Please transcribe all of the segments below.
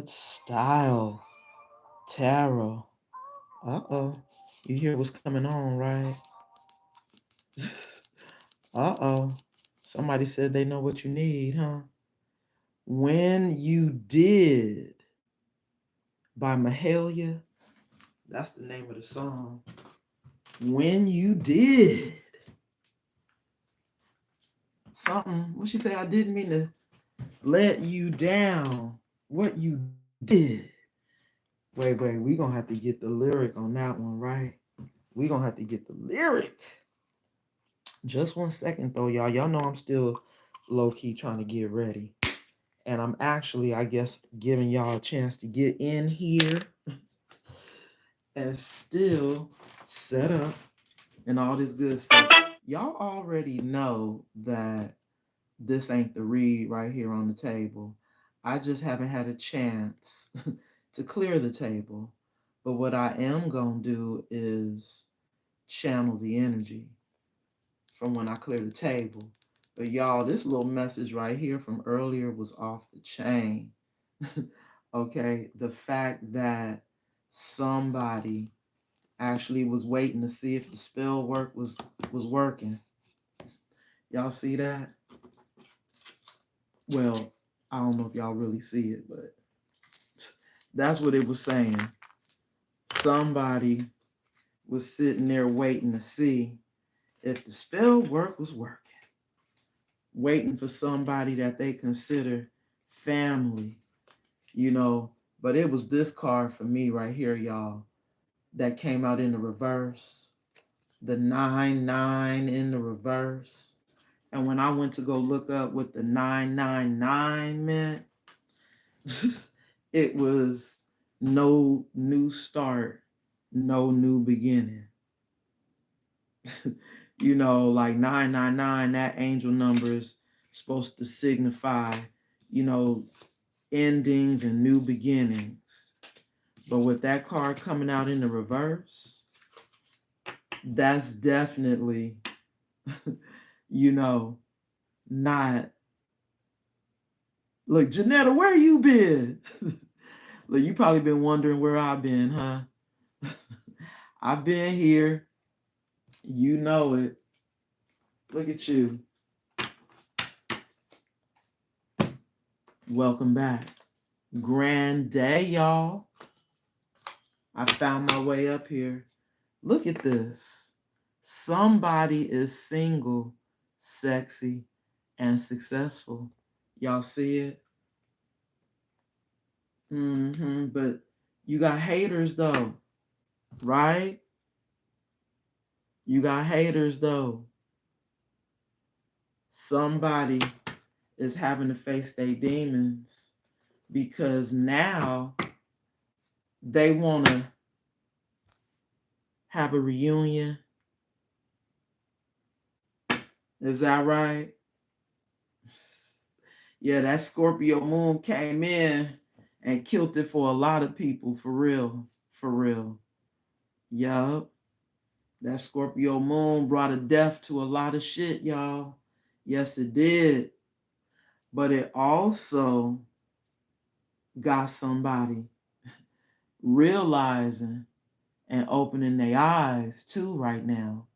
StudStyle Tarot. Uh-oh. You hear what's coming on, right? Uh-oh. Somebody said they know what you need, huh? When You Did by Mahalia. That's the name of the song. When You Did. Something. What she say? I didn't mean to let you down. What you did. Wait. We gonna have to get the lyric on that one, right? We gonna have to get the lyric. Just 1 second though, y'all. Y'all know I'm still low key trying to get ready. And I'm actually, I guess, giving y'all a chance to get in here and still set up and all this good stuff. Y'all already know that this ain't the read right here on the table. I just haven't had a chance to clear the table. But what I am going to do is channel the energy from when I clear the table. But y'all, this little message right here from earlier was off the chain. Okay, the fact that somebody actually was waiting to see if the spell work was working. Y'all see that? Well, I don't know if y'all really see it, but that's what it was saying. Somebody was sitting there waiting to see if the spell work was working. Waiting for somebody that they consider family, you know. But it was this card for me right here, y'all, that came out in the reverse. The 9-9 in the reverse. And when I went to go look up what the 999 meant, it was no new start, no new beginning. You know, like 999, that angel number is supposed to signify, you know, endings and new beginnings. But with that card coming out in the reverse, that's definitely, you know, not. Look, Janetta, where you been? Look, you probably been wondering where I've been, huh? I've been here. You know it. Look at you. Welcome back. Grand day, y'all. I found my way up here. Look at this. Somebody is single, sexy, and successful. Y'all see it? But you got haters though, right? You got haters though. Somebody is having to face their demons because now they want to have a reunion. Is that right? Yeah, that Scorpio moon came in and killed it for a lot of people, for real, for real. Yup. That Scorpio moon brought a death to a lot of shit, y'all. Yes, it did. But it also got somebody realizing and opening their eyes too right now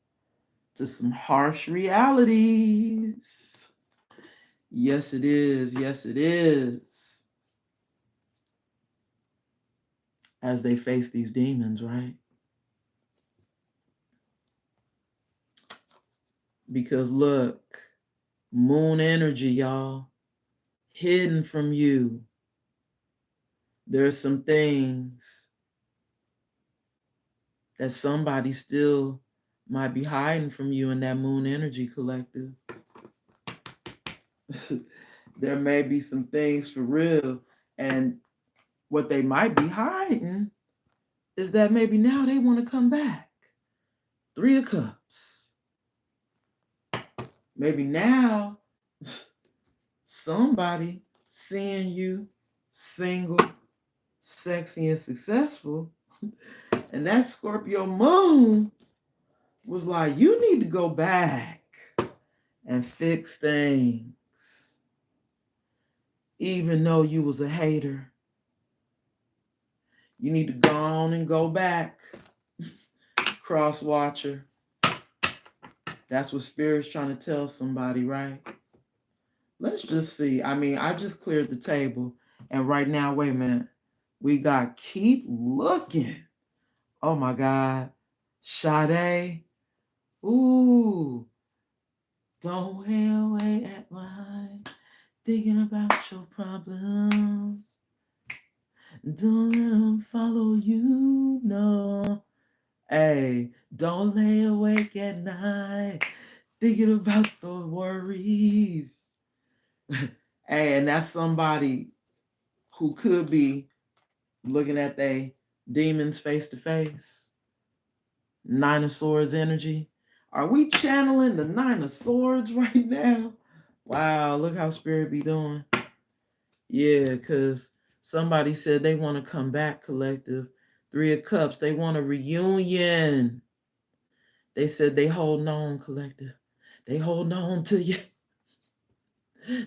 to some harsh realities. Yes, it is. Yes, it is. As they face these demons, right? Because look, moon energy, y'all, hidden from you. There's some things that somebody still might be hiding from you in that moon energy collective. There may be some things for real, and what they might be hiding is that maybe now they want to come back. 3 of Cups. Maybe now somebody seeing you single, sexy, and successful, and that Scorpio moon was like, you need to go back and fix things. Even though you was a hater, You need to go on and go back. Cross watcher. That's what Spirit's trying to tell somebody, right? Let's just see. I mean, I just cleared the table. And right now, wait a minute. We got keep looking. Oh my God. Sade. Ooh. Don't lay away at night thinking about your problems. Don't let them follow you, no. Hey, don't lay awake at night thinking about the worries. Hey, and that's somebody who could be looking at they demons face to face. Nine of Swords energy. Are we channeling the Nine of Swords right now? Wow, look how Spirit be doing. Yeah, because somebody said they want to come back, collective. Three of Cups, they want a reunion. They said they holding on, collective. They holding on to you.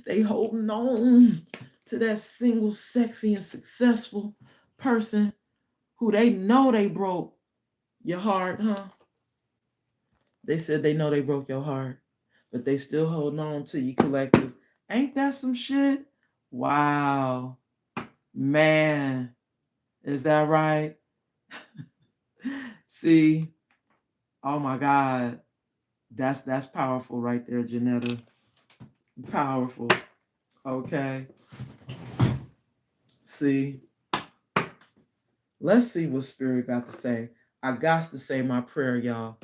They holding on to that single, sexy, and successful person who they know they broke your heart, huh? They said they know they broke your heart, but they still holding on to you, collective. Ain't that some shit? Wow. Man, is that right? See, oh my God. That's powerful right there, Janetta. Powerful. Okay. See, let's see what Spirit got to say. I got to say my prayer, y'all.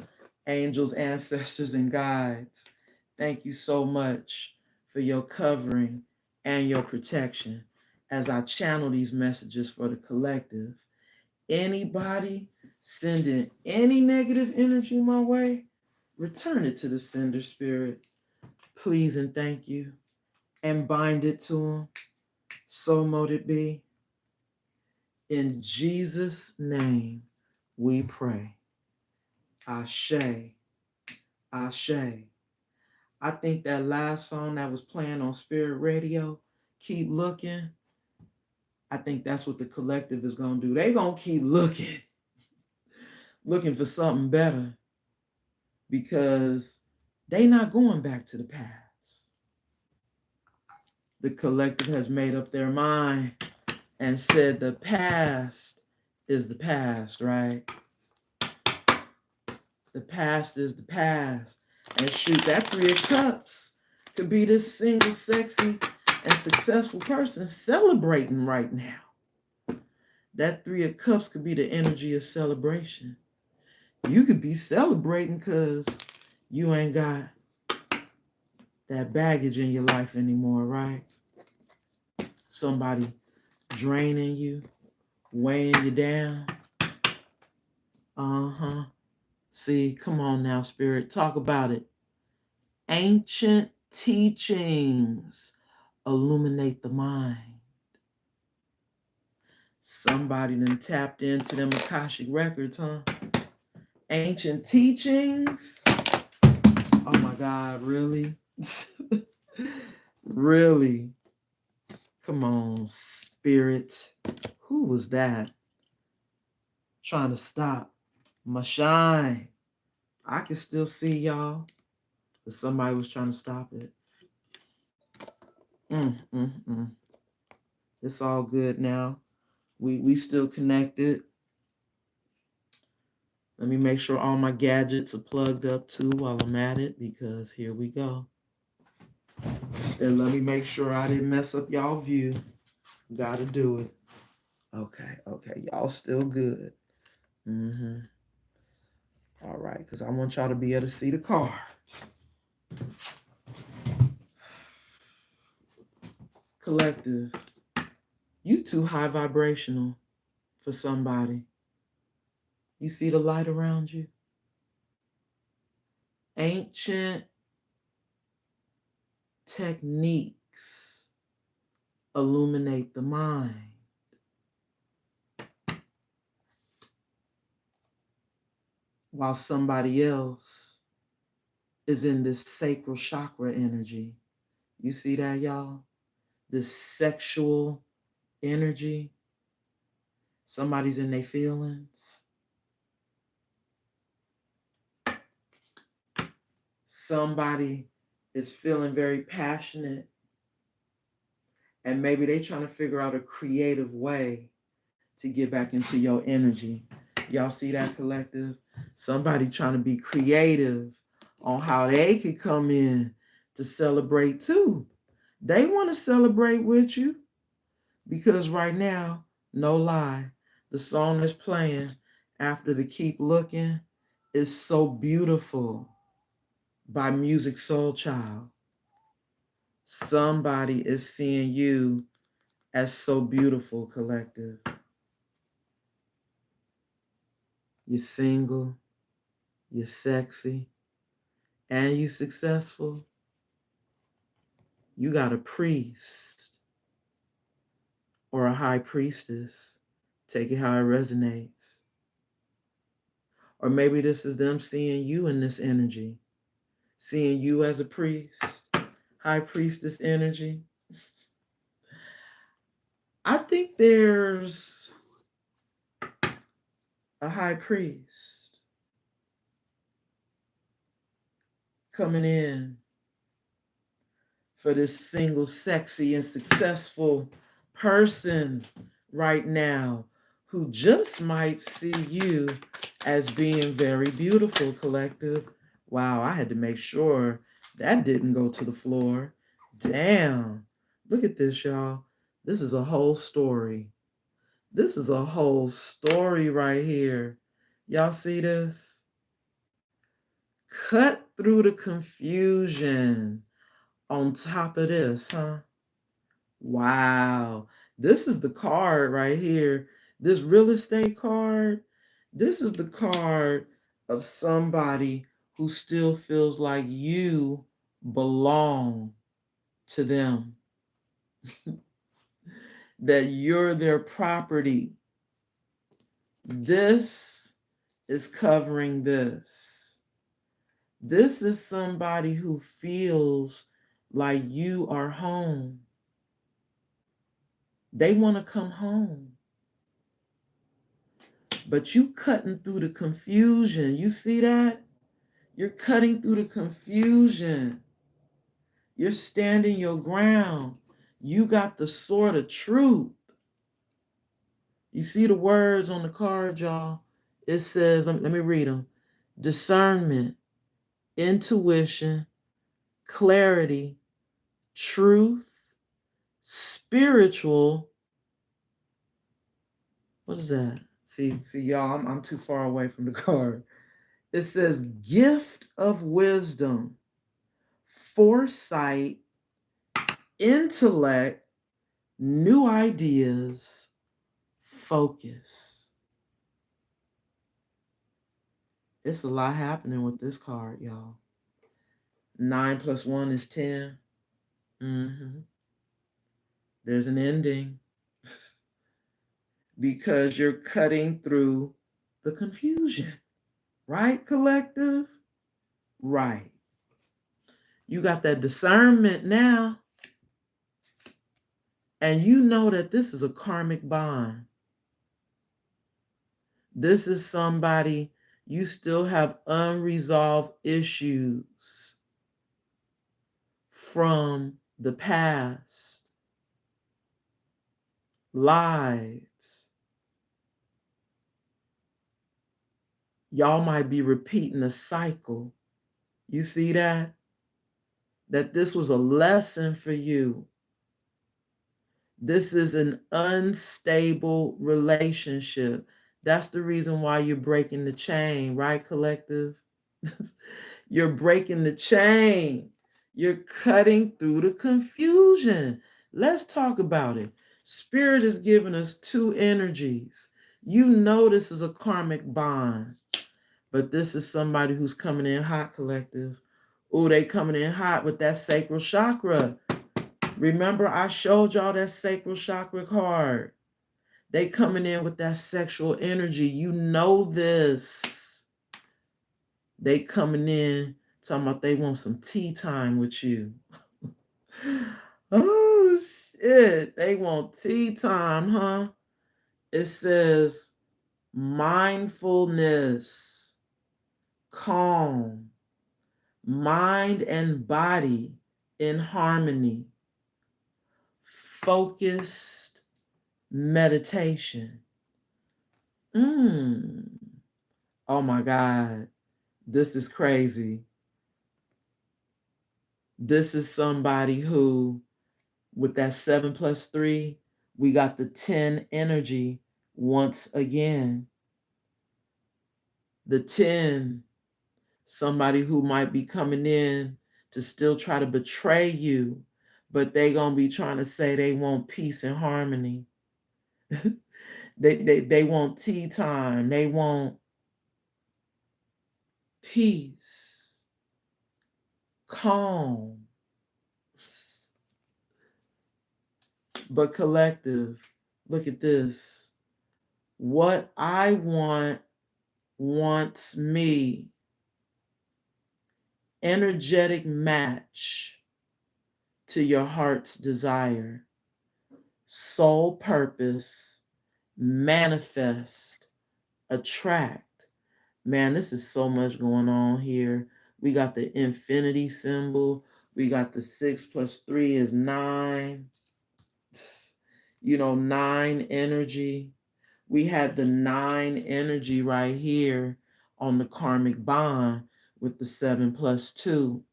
Angels, ancestors, and guides, thank you so much for your covering and your protection as I channel these messages for the collective. Anybody sending any negative energy my way, return it to the sender, Spirit. Please and thank you. And bind it to them. So mote it be. In Jesus' name we pray. Ashe. Ashe. I think that last song that was playing on Spirit Radio, Keep Looking, I think that's what the collective is going to do. They're going to keep looking, looking for something better because they not going back to the past. The collective has made up their mind and said the past is the past, right? The past is the past. And shoot, that Three of Cups could be this single, sexy, and successful person celebrating right now. That Three of Cups could be the energy of celebration. You could be celebrating because you ain't got that baggage in your life anymore, right? Somebody draining you, weighing you down. Uh-huh. See, come on now, Spirit. Talk about it. Ancient teachings illuminate the mind. Somebody done tapped into them Akashic records, huh? Ancient teachings? Oh my God, really? Really? Come on, Spirit. Who was that? Trying to stop my shine. I can still see y'all, but somebody was trying to stop it. Mm. It's all good now. We still connected. Let me make sure all my gadgets are plugged up too while I'm at it, because here we go. And let me make sure I didn't mess up y'all view. Gotta do it. Okay. Y'all still good. All right, because I want y'all to be able to see the cards. Collective, you too high vibrational for somebody. You see the light around you? Ancient techniques illuminate the mind. While somebody else is in this sacral chakra energy. You see that, y'all? This sexual energy. Somebody's in their feelings. Somebody is feeling very passionate, and maybe they're trying to figure out a creative way to get back into your energy. Y'all see that, collective? Somebody trying to be creative on how they could come in to celebrate too. They want to celebrate with you because right now, no lie, the song that's playing after the Keep Looking is So Beautiful by Music Soul Child. Somebody is seeing you as so beautiful, collective. You're single, you're sexy, and you're successful. You got a priest or a high priestess. Take it how it resonates. Or maybe this is them seeing you in this energy, seeing you as a priest, high priestess energy. I think there's a high priest coming in for this single, sexy, and successful person right now who just might see you as being very beautiful, collective. Wow, I had to make sure that didn't go to the floor. Damn. Look at this, y'all. This is a whole story. This is a whole story right here. Y'all see this? Cut through the confusion on top of this, huh? Wow. This is the card right here. This real estate card. This is the card of somebody who still feels like you belong to them, that you're their property. This is covering this. This is somebody who feels like you are home. They want to come home. But you cutting through the confusion. You see that? You're cutting through the confusion. You're standing your ground. You got the sword of truth. You see the words on the card, y'all? It says, let me read them. Discernment, intuition, clarity, truth, spiritual. What is that? See, y'all, I'm too far away from the card. It says gift of wisdom, foresight, intellect, new ideas, focus. It's a lot happening with this card, y'all. 9 plus 1 is 10. There's an ending because you're cutting through the confusion. Right, collective? Right. You got that discernment now. And you know that this is a karmic bond. This is somebody you still have unresolved issues from the past, lives. Y'all might be repeating a cycle. You see that? That this was a lesson for you. This is an unstable relationship. That's the reason why you're breaking the chain, right, collective? You're breaking the chain. You're cutting through the confusion. Let's talk about it. Spirit is giving us two energies. You know this is a karmic bond, but this is somebody who's coming in hot, collective. Oh, they coming in hot with that sacral chakra. Remember, I showed y'all that sacral chakra card. They coming in with that sexual energy. You know this. They coming in talking about they want some tea time with you. Oh, shit. They want tea time, huh? It says mindfulness, calm, mind and body in harmony, focused meditation. Oh my God, this is crazy. This is somebody who, with that 7 + 3, we got the 10 energy once again. The 10, somebody who might be coming in to still try to betray you, but they gonna be trying to say they want peace and harmony. they want tea time. They want peace, calm, but collective. Look at this. What I want wants me. Energetic match to your heart's desire. Soul purpose, manifest, attract. Man, this is so much going on here. We got the infinity symbol. We got the 6 + 3 is 9. 9 energy. We had the 9 energy right here on the karmic bond with the 7 + 2.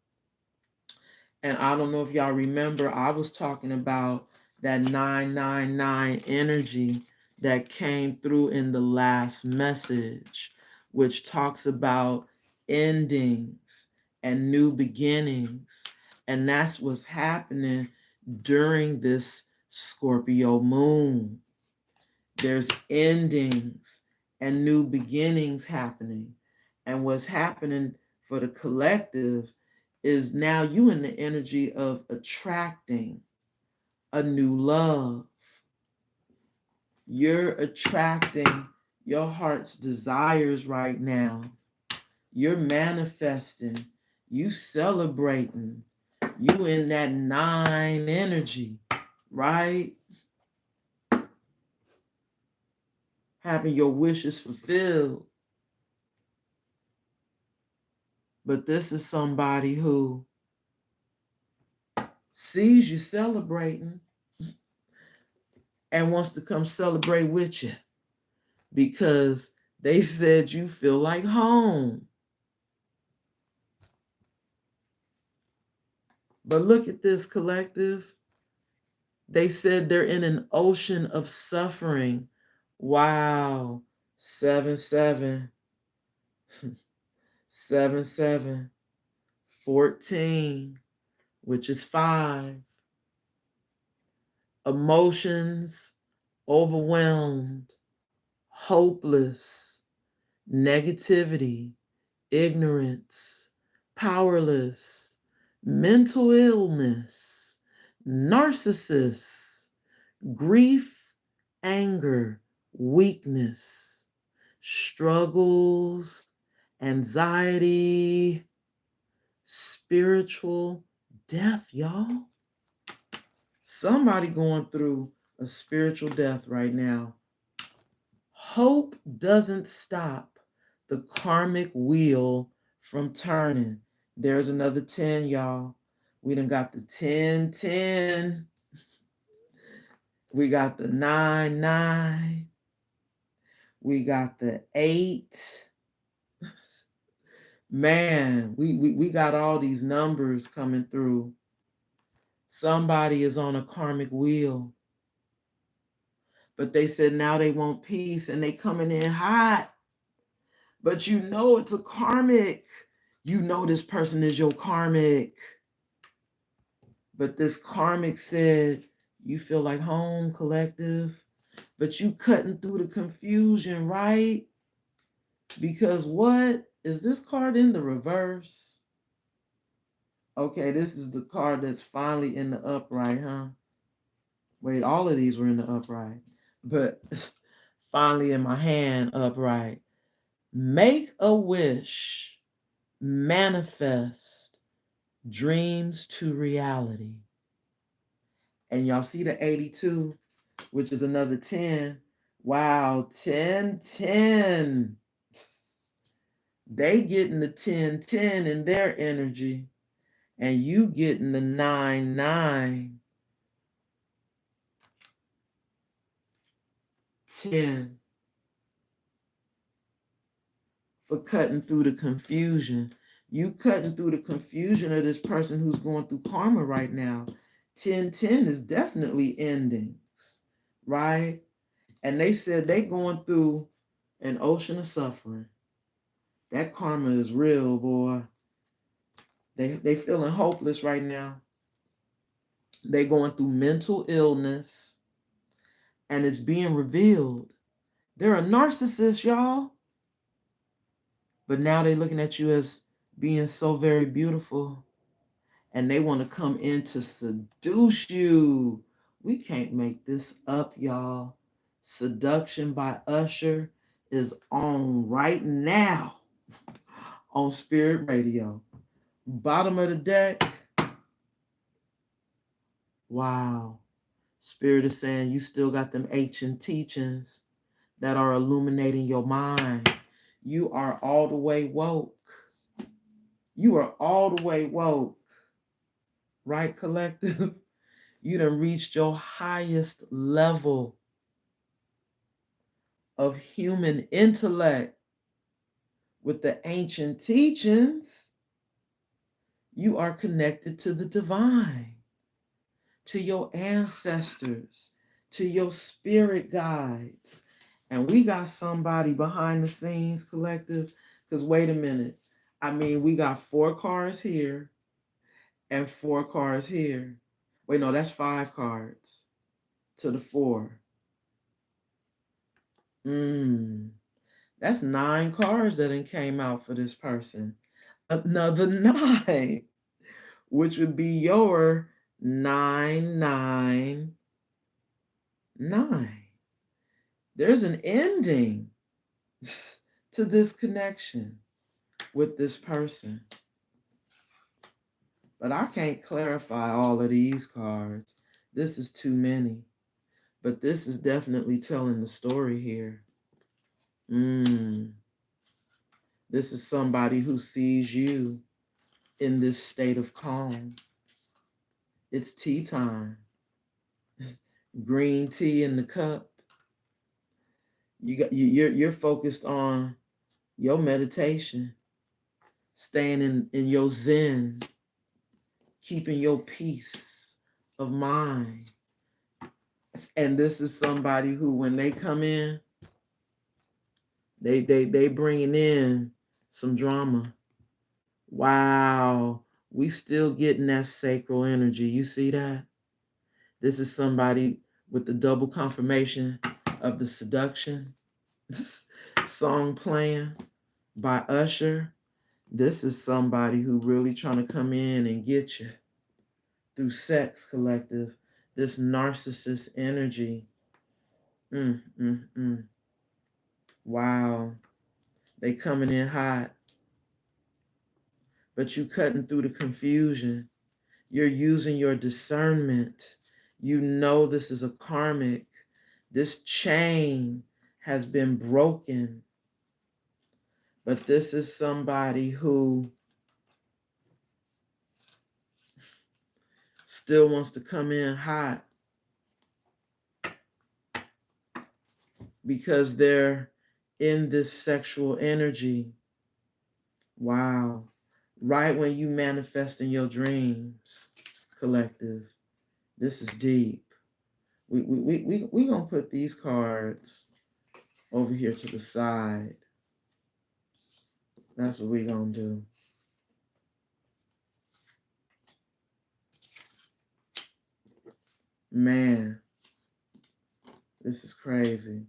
And I don't know if y'all remember, I was talking about that 999 energy that came through in the last message, which talks about endings and new beginnings. And that's what's happening during this Scorpio moon. There's endings and new beginnings happening. And what's happening for the collective is now you in the energy of attracting a new love. You're attracting your heart's desires right now. You're manifesting. You celebrating. You in that 9 energy, right? Having your wishes fulfilled. But this is somebody who sees you celebrating and wants to come celebrate with you because they said you feel like home. But look at this, collective. They said they're in an ocean of suffering. Wow. 7 7 7 7 14, which is 5. Emotions overwhelmed, hopeless, negativity, ignorance, powerless, mental illness, narcissists, grief, anger, weakness, struggles, anxiety, spiritual death, y'all. Somebody going through a spiritual death right now. Hope doesn't stop the karmic wheel from turning. There's another 10, y'all. We done got the 10 10. We got the 9 9. We got the 8. Man, we got all these numbers coming through. Somebody is on a karmic wheel. But they said now they want peace and they coming in hot. But you know it's a karmic. You know this person is your karmic. But this karmic said, you feel like home, collective. But you cutting through the confusion, right? Because what? Is this card in the reverse? Okay, this is the card that's finally in the upright, huh? Wait, all of these were in the upright. But finally in my hand, upright. Make a wish, manifest dreams to reality. And y'all see the 82, which is another 10. Wow, 1010. They getting the 1010 in their energy, and you getting the 9910 for cutting through the confusion. You cutting through the confusion of this person who's going through karma right now. 1010 is definitely endings, right? And they said they going through an ocean of suffering. That karma is real, boy. They feeling hopeless right now. They going through mental illness, and it's being revealed. They're a narcissist, y'all. But now they're looking at you as being so very beautiful, and they want to come in to seduce you. We can't make this up, y'all. Seduction by Usher is on right now on Spirit Radio. Bottom of the deck. Wow. Spirit is saying you still got them ancient teachings that are illuminating your mind. You are all the way woke. You are all the way woke. Right, collective? You done reached your highest level of human intellect with the ancient teachings. You are connected to the divine, to your ancestors, to your spirit guides. And we got somebody behind the scenes, collective, because wait a minute. I mean, we got 4 cards here and 4 cards here. Wait, no, that's 5 cards to the 4. That's 9 cards that came out for this person. Another 9, which would be your 999. There's an ending to this connection with this person. But I can't clarify all of these cards. This is too many. But this is definitely telling the story here. This is somebody who sees you in this state of calm. It's tea time. Green tea in the cup. You're focused on your meditation, staying in your zen, keeping your peace of mind. And this is somebody who, when they come in, they bringing in some drama. Wow, we still getting that sacral energy. You see that? This is somebody with the double confirmation of the seduction song playing by Usher. This is somebody who really trying to come in and get you through sex, collective. This narcissist energy. Wow. They coming in hot. But you cutting through the confusion. You're using your discernment. You know this is a karmic. This chain has been broken. But this is somebody who still wants to come in hot because they're in this sexual energy. Wow. Right when you manifest in your dreams, collective. This is deep. We gonna put these cards over here to the side. That's what we gonna do. Man, this is crazy.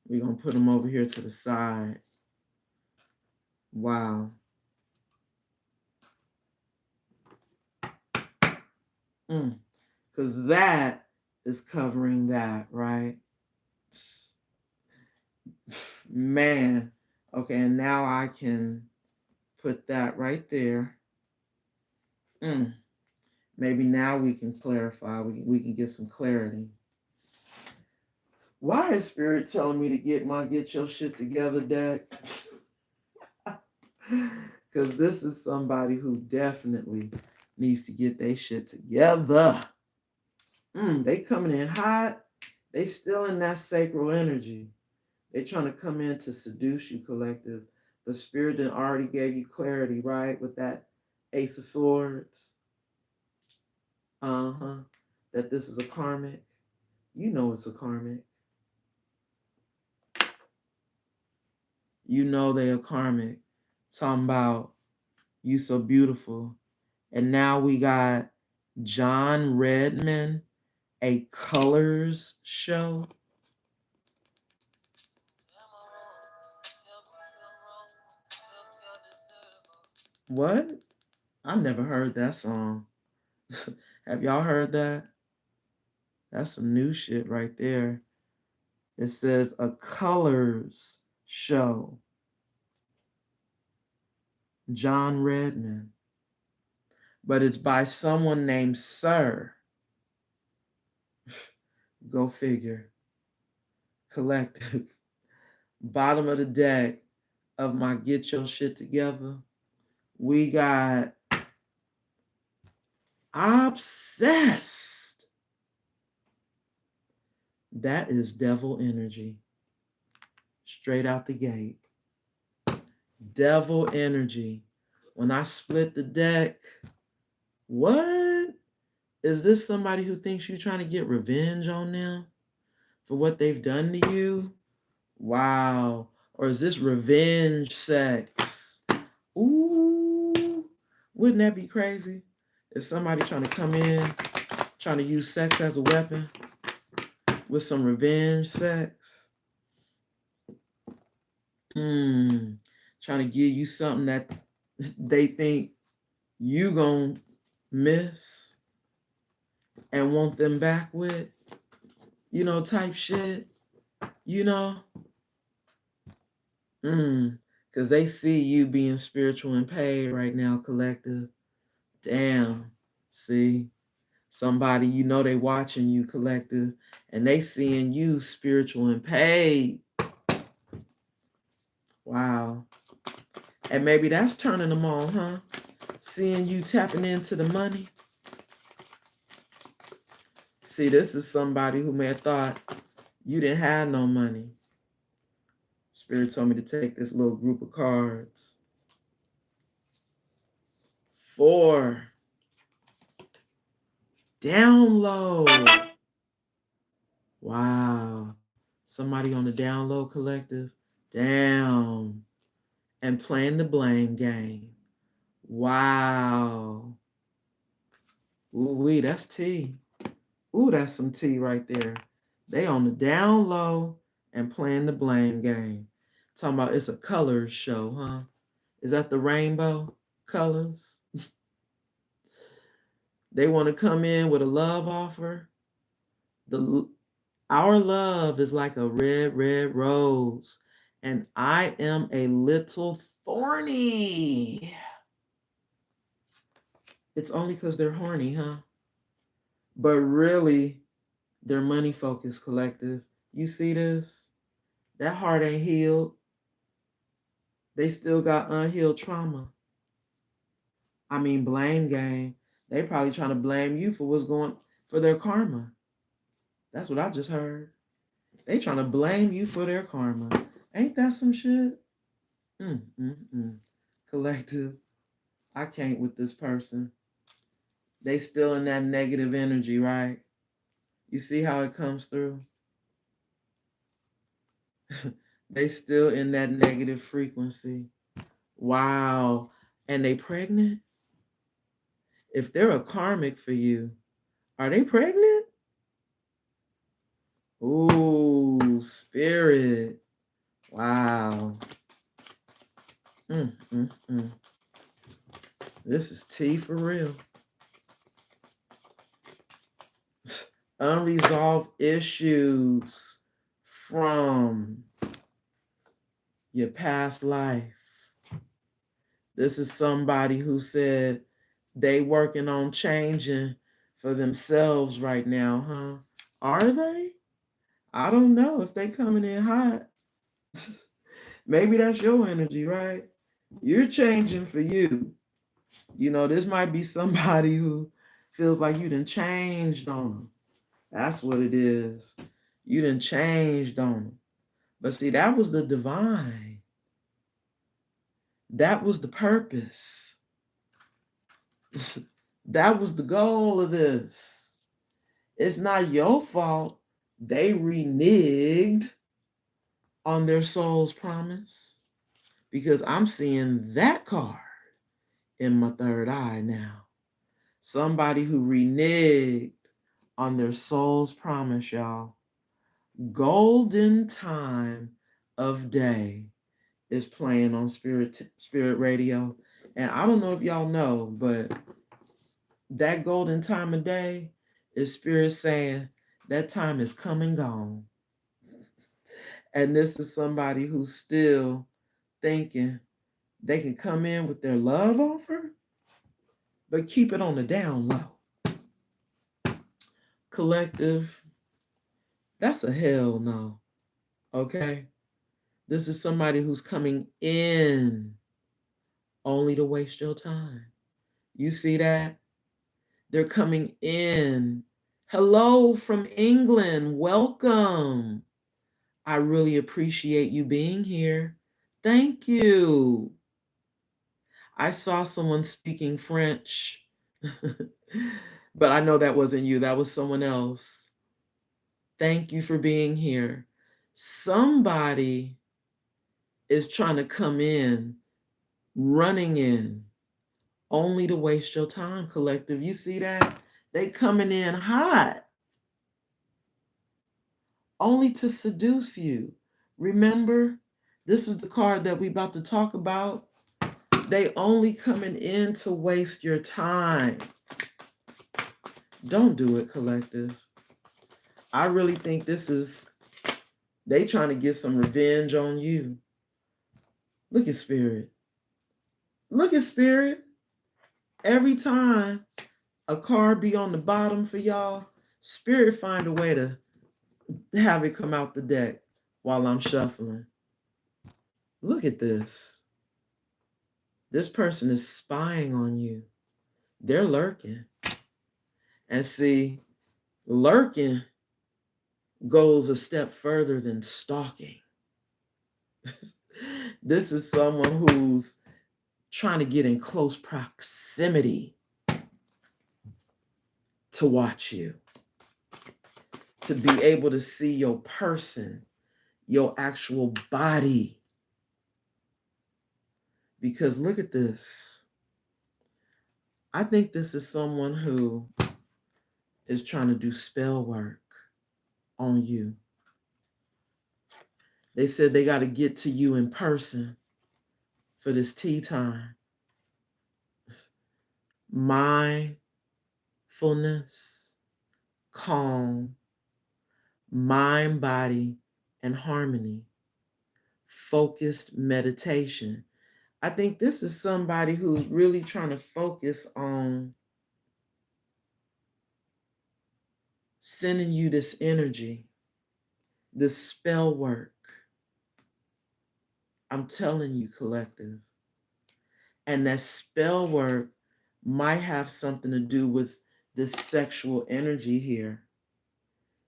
We gonna put them over here to the side. Wow. Because that is covering that, right? Man. Okay, and now I can put that right there. Maybe now we can clarify. We can get some clarity. Why is Spirit telling me to get your shit together deck? Because this is somebody who definitely needs to get their shit together. They coming in hot. They still in that sacral energy. They trying to come in to seduce you, collective. The Spirit then already gave you clarity, right? With that Ace of Swords. That this is a karmic. You know it's a karmic. You know they are karmic. Talking about you so beautiful. And now we got John Redman, a colors show. What? I never heard that song. Have y'all heard that? That's some new shit right there. It says a colors show. John Redman. But it's by someone named Sir. Go figure. Collective. Bottom of the deck of my Get Your Shit Together. We got obsessed. That is devil energy. Straight out the gate. Devil energy. When I split the deck, what? Is this somebody who thinks you're trying to get revenge on them for what they've done to you? Wow. Or is this revenge sex? Ooh. Wouldn't that be crazy? Is somebody trying to come in, trying to use sex as a weapon with some revenge sex? Trying to give you something that they think you gonna miss and want them back with, type shit, because they see you being spiritual and paid right now, collective. Damn, see, somebody, they watching you, collective, and they seeing you spiritual and paid. Wow. And maybe that's turning them on, huh? Seeing you tapping into the money. See, this is somebody who may have thought you didn't have no money. Spirit told me to take this little group of cards. 4. Down low. Wow. Somebody on the down low, collective. Down. And playing the blame game. Wow. Ooh-wee, that's tea. Ooh, that's some tea right there. They on the down low and playing the blame game. Talking about it's a colors show, huh? Is that the rainbow colors? They want to come in with a love offer. Our love is like a red, red rose, and I am a little thorny. It's only because they're horny, huh? But really, they're money focused, collective. You see this? That heart ain't healed. They still got unhealed trauma. I mean, blame game. They probably trying to blame you for what's going for their karma. That's what I just heard. They trying to blame you for their karma. Ain't that some shit? Collective. I can't with this person. They still in that negative energy, right? You see how it comes through? They still in that negative frequency. Wow. And they pregnant? If they're a karmic for you, are they pregnant? Ooh, spirit. Wow. This is tea for real. Unresolved issues from your past life. This is somebody who said they working on changing for themselves right now, huh? Are they? I don't know if they coming in hot. Maybe that's your energy, right? You're changing for you. You know, this might be somebody who feels like you done changed on them. That's what it is. You done changed on them. But see, that was the divine. That was the purpose. That was the goal of this. It's not your fault they reneged on their soul's promise. Because I'm seeing that card in my third eye now. Somebody who reneged on their soul's promise, y'all. Golden time of day is playing on Spirit Radio. And I don't know if y'all know, but that golden time of day is Spirit saying that time is come and gone. And this is somebody who's still thinking they can come in with their love offer, but keep it on the down low. Collective, that's a hell no. Okay? This is somebody who's coming in only to waste your time. You see that? They're coming in. Hello from England. Welcome. I really appreciate you being here. Thank you. I saw someone speaking French, but I know that wasn't you. That was someone else. Thank you for being here. Somebody is trying to come in, running in, only to waste your time, collective. You see that? They coming in hot, only to seduce you. Remember, this is the card that we about to talk about. They only coming in to waste your time. Don't do it, collective. I really think this is, they trying to get some revenge on you. Look at Spirit. Look at Spirit. Every time a card be on the bottom for y'all, Spirit find a way to have it come out the deck while I'm shuffling. Look at this. This person is spying on you. They're lurking. And see, lurking goes a step further than stalking. This is someone who's trying to get in close proximity to watch you, to be able to see your person, your actual body. Because look at this. I think this is someone who is trying to do spell work on you. They said they got to get to you in person for this tea time. Mindfulness, calm, mind, body, and harmony. Focused meditation. I think this is somebody who's really trying to focus on sending you this energy, this spell work. I'm telling you, collective. And that spell work might have something to do with this sexual energy here.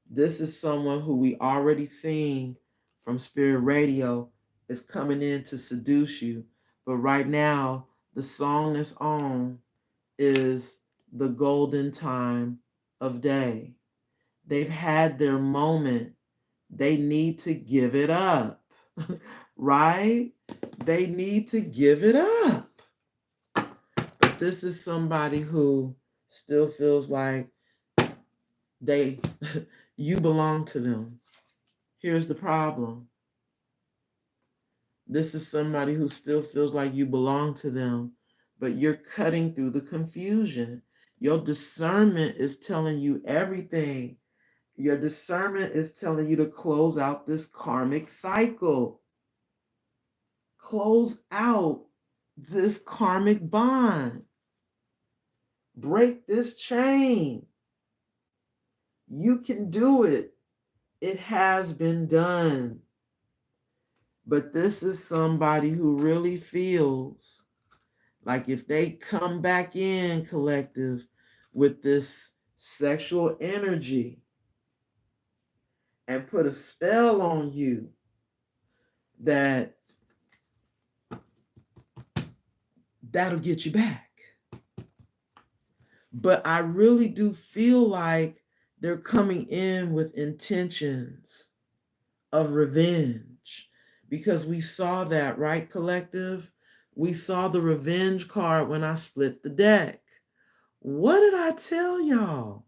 This is someone who we already seen from Spirit Radio is coming in to seduce you. But right now, the song that's on is the golden time of day. They've had their moment. They need to give it up, right? They need to give it up. But this is somebody who still feels like you belong to them. Here's the problem. This is somebody who still feels like you belong to them, but you're cutting through the confusion. Your discernment is telling you everything. Your discernment is telling you to close out this karmic cycle. Close out this karmic bond. Break this chain. You can do it. It has been done. But this is somebody who really feels like if they come back in, collective, with this sexual energy and put a spell on you, that that'll get you back. But I really do feel like they're coming in with intentions of revenge, because we saw that, right, collective? We saw the revenge card when I split the deck. What did I tell y'all?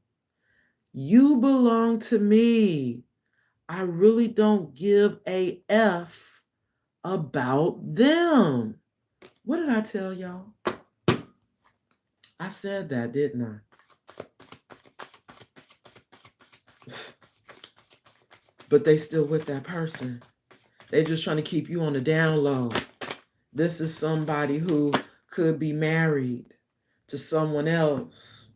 You belong to me. I really don't give a F about them. What did I tell y'all? I said that, didn't I? But they still with that person. They just trying to keep you on the down low. This is somebody who could be married to someone else,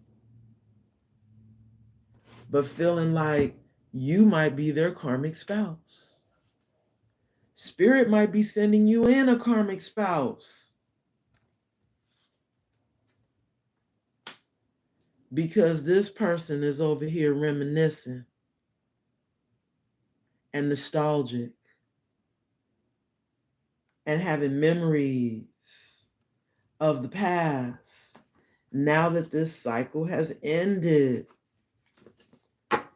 but feeling like you might be their karmic spouse. Spirit might be sending you in a karmic spouse, because this person is over here reminiscing and nostalgic and having memories of the past. Now that this cycle has ended,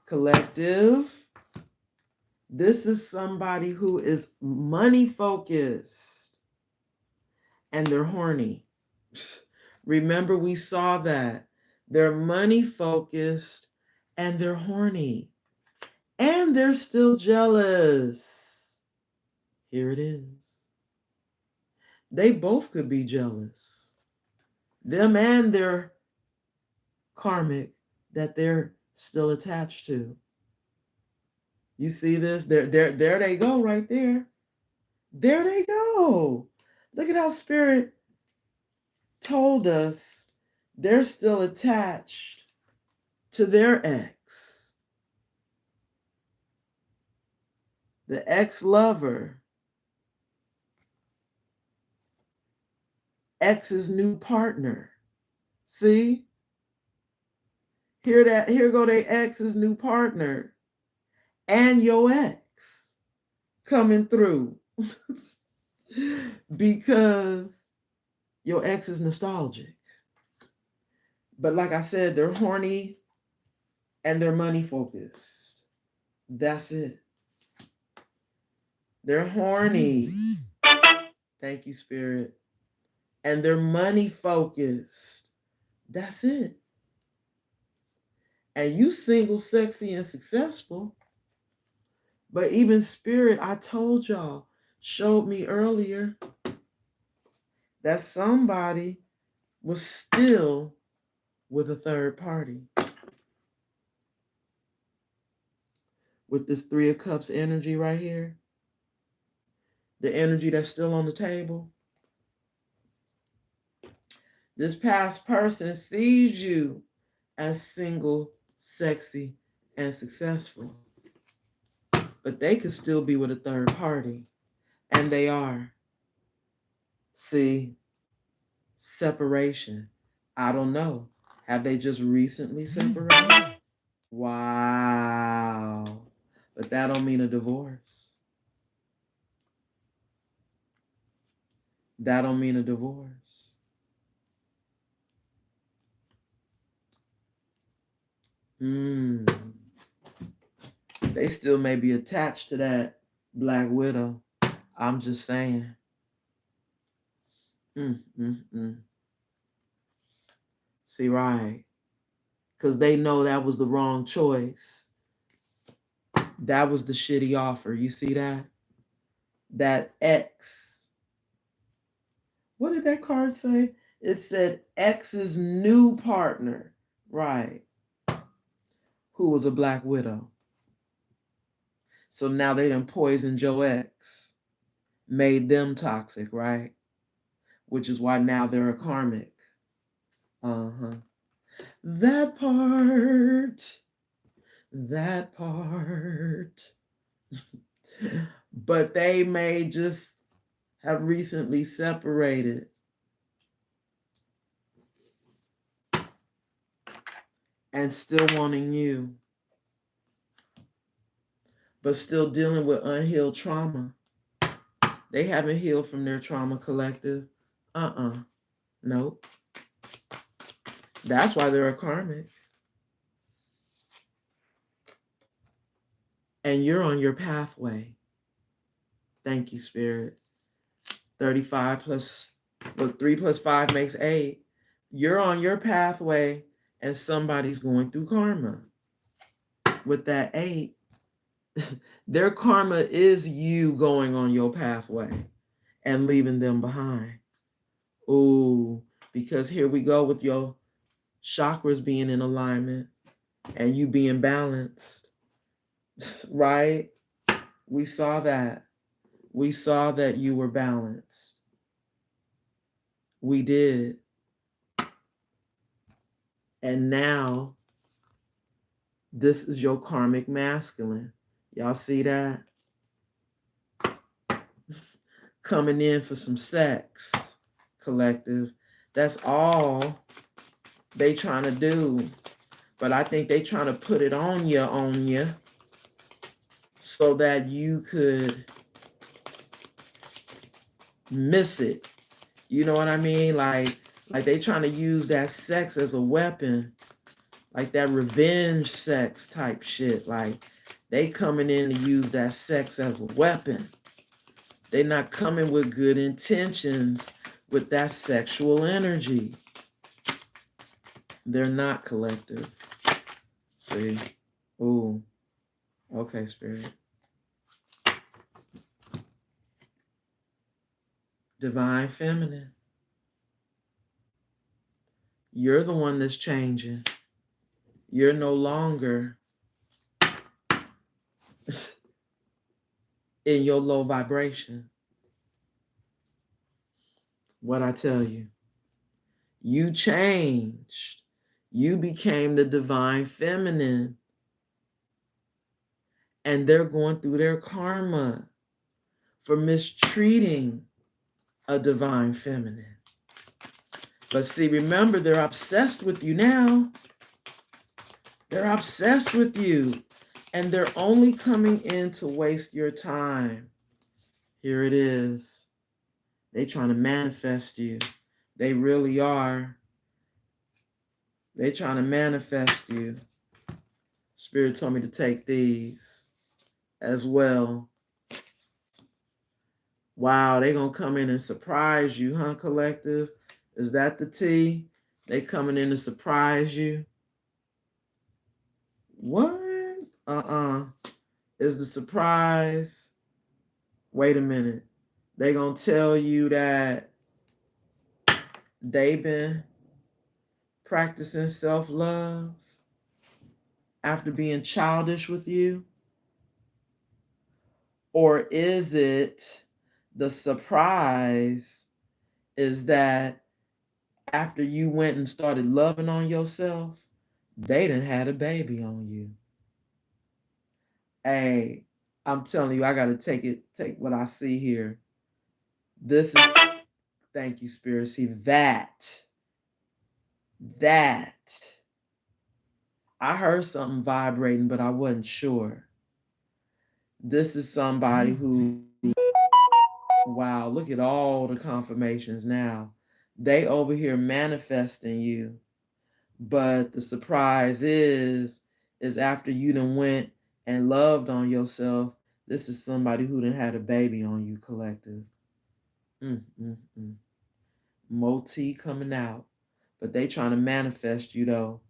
collective, this is somebody who is money focused and they're horny. Remember, we saw that. They're money focused and they're horny. And they're still jealous. Here it is. They both could be jealous. Them and their karmic that they're still attached to. You see this? There they go right there. There they go. Look at how Spirit told us they're still attached to their ex. The ex-lover. Ex's new partner. See? Here go their ex's new partner. And your ex coming through. Because your ex is nostalgic. But like I said, they're horny and they're money focused. That's it. They're horny. Thank you, Spirit. And they're money focused. That's it. And you single, sexy, and successful. But even Spirit, I told y'all, showed me earlier that somebody was still with a third party. With this Three of Cups energy right here, the energy that's still on the table. This past person sees you as single, sexy, and successful. But they could still be with a third party. And they are. See, separation. I don't know. Have they just recently separated? Wow. But that don't mean a divorce. That don't mean a divorce. They still may be attached to that Black Widow. I'm just saying. See, right. Because they know that was the wrong choice. That was the shitty offer. You see that? That X. What did that card say? It said X's new partner. Right. Who was a Black Widow. So now they done poisoned your ex. Made them toxic, right? Which is why now they're a karmic. That part. That part. But they may just have recently separated. And still wanting you, but still dealing with unhealed trauma. They haven't healed from their trauma, collective. Nope. That's why they're a karmic. And you're on your pathway. Thank you, Spirit. 35 plus, well, 3 plus 5 makes 8. You're on your pathway, and somebody's going through karma. With that 8, their karma is you going on your pathway and leaving them behind. Ooh, because here we go with your chakras being in alignment and you being balanced, right? We saw that. We saw that you were balanced. We did. And now, this is your karmic masculine. Y'all see that? Coming in for some sex, collective. That's all they trying to do. But I think they trying to put it on you, so that you could miss it. You know what I mean? Like they trying to use that sex as a weapon, like that revenge sex type shit. Like they coming in to use that sex as a weapon. They not coming with good intentions with that sexual energy. They're not, collective. See? Ooh. Okay, Spirit. Divine Feminine. You're the one that's changing. You're no longer in your low vibration. What I tell you. You changed. You became the Divine Feminine. And they're going through their karma for mistreating a Divine Feminine. But see, remember, they're obsessed with you now. They're obsessed with you. And they're only coming in to waste your time. Here it is. They trying to manifest you. They really are. They trying to manifest you. Spirit told me to take these as well. Wow, they gonna come in and surprise you, huh, collective? Is that the tea? They coming in to surprise you? What? Is the surprise? Wait a minute. They gonna tell you that they've been practicing self-love after being childish with you? Or is it the surprise is that after you went and started loving on yourself, they done had a baby on you? Hey, I'm telling you, I gotta take what I see here. This is, thank you, Spirit. See, that, I heard something vibrating, but I wasn't sure. This is somebody who, wow, look at all the confirmations now. They over here manifesting you. But the surprise is after you done went and loved on yourself, this is somebody who done had a baby on you, collective. Moti coming out. But they trying to manifest you, though.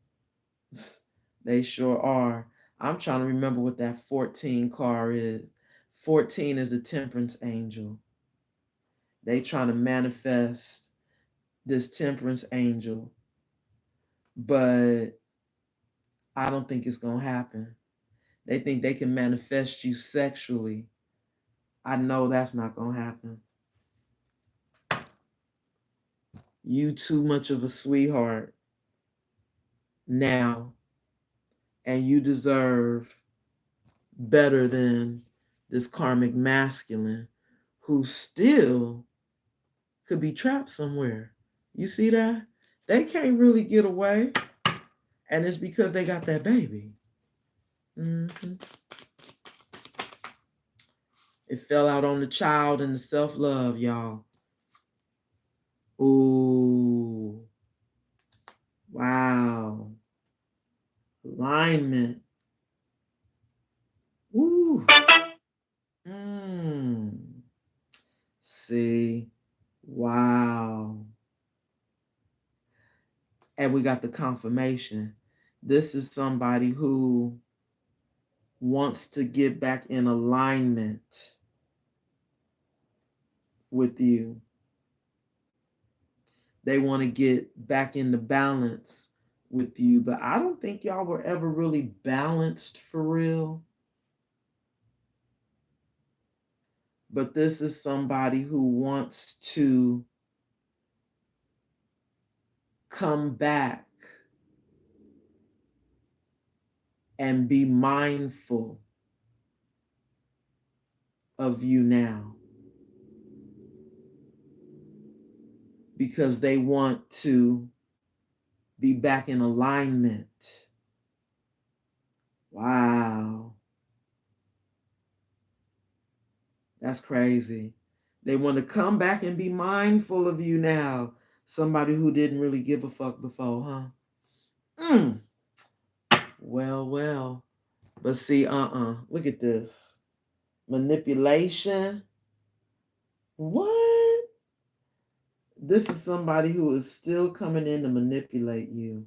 They sure are. I'm trying to remember what that 14 car is. 14 is the temperance angel. They trying to manifest this temperance angel. But I don't think it's going to happen. They think they can manifest you sexually. I know that's not going to happen. You too much of a sweetheart now and you deserve better than this karmic masculine who still could be trapped somewhere. You see that? They can't really get away, and it's because they got that baby. Mm-hmm. It fell out on the child and the self-love, y'all. Ooh. Wow. Alignment. Ooh. Mm. See. Wow. And we got the confirmation. This is somebody who wants to get back in alignment with you. They want to get back into balance with you, but I don't think y'all were ever really balanced for real. But this is somebody who wants to come back and be mindful of you now, because they want to be back in alignment. Wow. That's crazy. They want to come back and be mindful of you now. Somebody who didn't really give a fuck before, huh? Well. But see, look at this. Manipulation. What? This is somebody who is still coming in to manipulate you.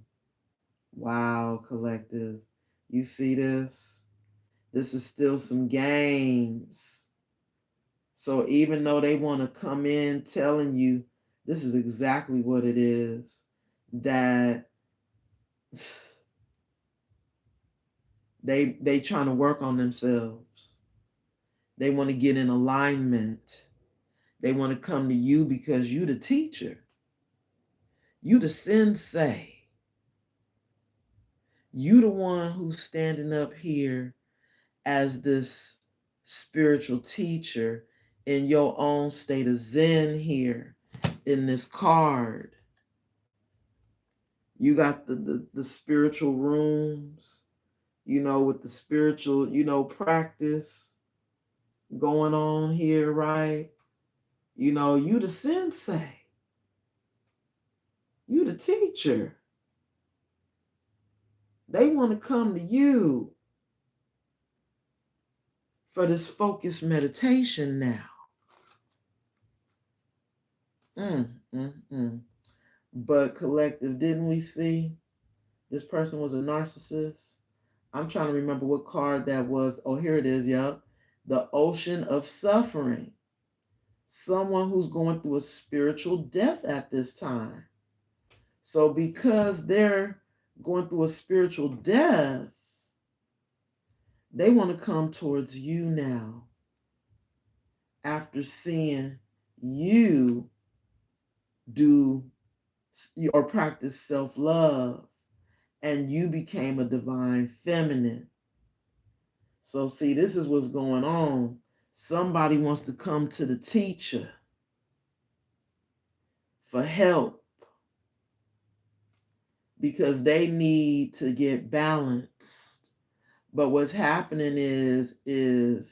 Wow, collective. You see this? This is still some games. So even though they want to come in telling you this is exactly what it is, that they trying to work on themselves. They want to get in alignment. They want to come to you because you the teacher. You the sensei. You the one who's standing up here as this spiritual teacher in your own state of zen here in this card. You got the spiritual rooms, with the spiritual, practice going on here, right? You the sensei. You the teacher. They want to come to you for this focused meditation now. But collective, didn't we see this person was a narcissist? I'm trying to remember what card that was. Oh, here it is, yup. The ocean of suffering. Someone who's going through a spiritual death at this time. So because they're going through a spiritual death, they want to come towards you now after seeing you do or practice self-love, and you became a divine feminine. So see, this is what's going on. Somebody wants to come to the teacher for help because they need to get balanced. But what's happening is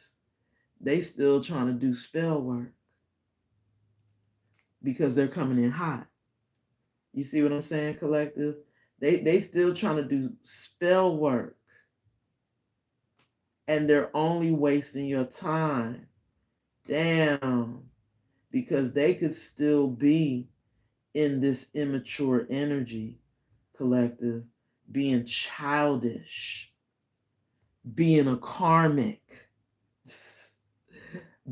they still trying to do spell work because they're coming in hot. You see what I'm saying, collective? They still trying to do spell work, and they're only wasting your time. Damn. Because they could still be in this immature energy, collective, being childish, being a karmic.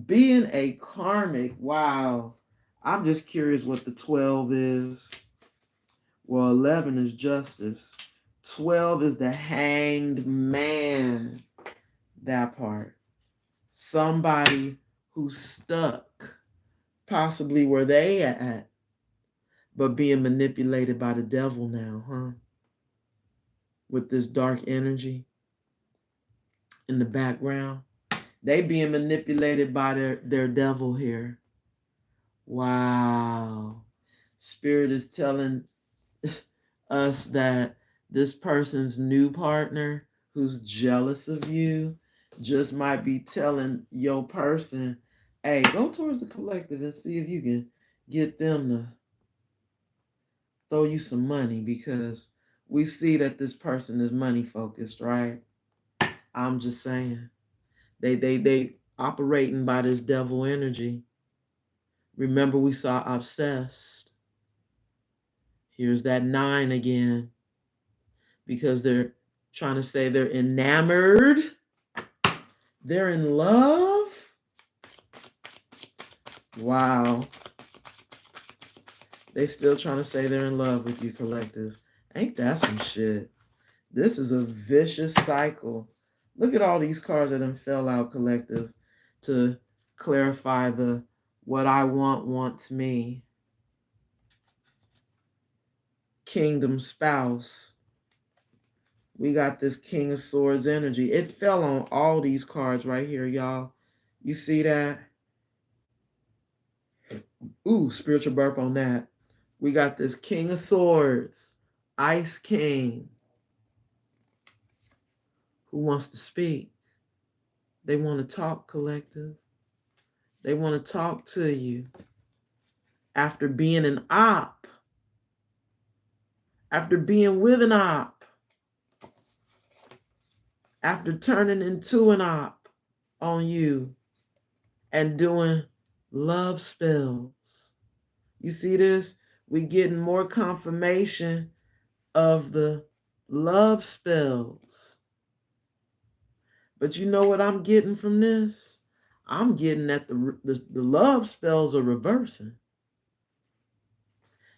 Being a karmic, wow. I'm just curious what the 12 is. Well, 11 is justice. 12 is the hanged man. That part. Somebody who's stuck, possibly where they at, but being manipulated by the devil now, huh? with this dark energy in the background. They being manipulated by their devil here. Wow. Spirit is telling us that this person's new partner who's jealous of you just might be telling your person, hey, go towards the collective and see if you can get them to throw you some money, because we see that this person is money focused, right? I'm just saying. They operating by this devil energy. Remember we saw obsessed. Here's that 9 again. Because they're trying to say they're enamored. They're in love. Wow. They still trying to say they're in love with you, collective. Ain't that some shit? This is a vicious cycle. Look at all these cards that done fell out, collective, to clarify the what I want wants me. Kingdom spouse. We got this King of Swords energy. It fell on all these cards right here, y'all. You see that? Ooh, spiritual burp on that. We got this King of Swords, Ice King. Who wants to speak? They want to talk, collective. They want to talk to you. After being an op. After being with an op. After turning into an op on you and doing love spells. You see this? We getting more confirmation of the love spells. But you know what I'm getting from this? I'm getting that the love spells are reversing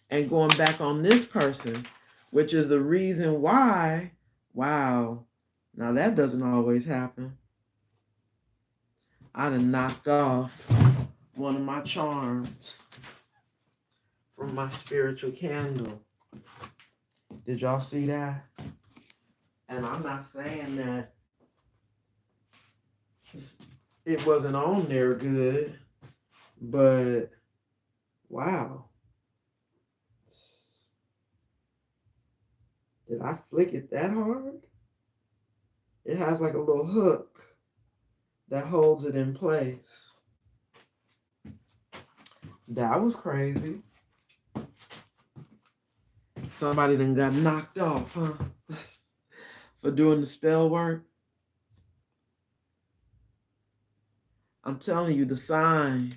and going back on this person, which is the reason why, wow, now that doesn't always happen. I done knocked off one of my charms from my spiritual candle. Did y'all see that? And I'm not saying that it wasn't on there good, but wow. Did I flick it that hard? It has like a little hook that holds it in place. That was crazy. Somebody done got knocked off, huh? For doing the spell work. I'm telling you, the signs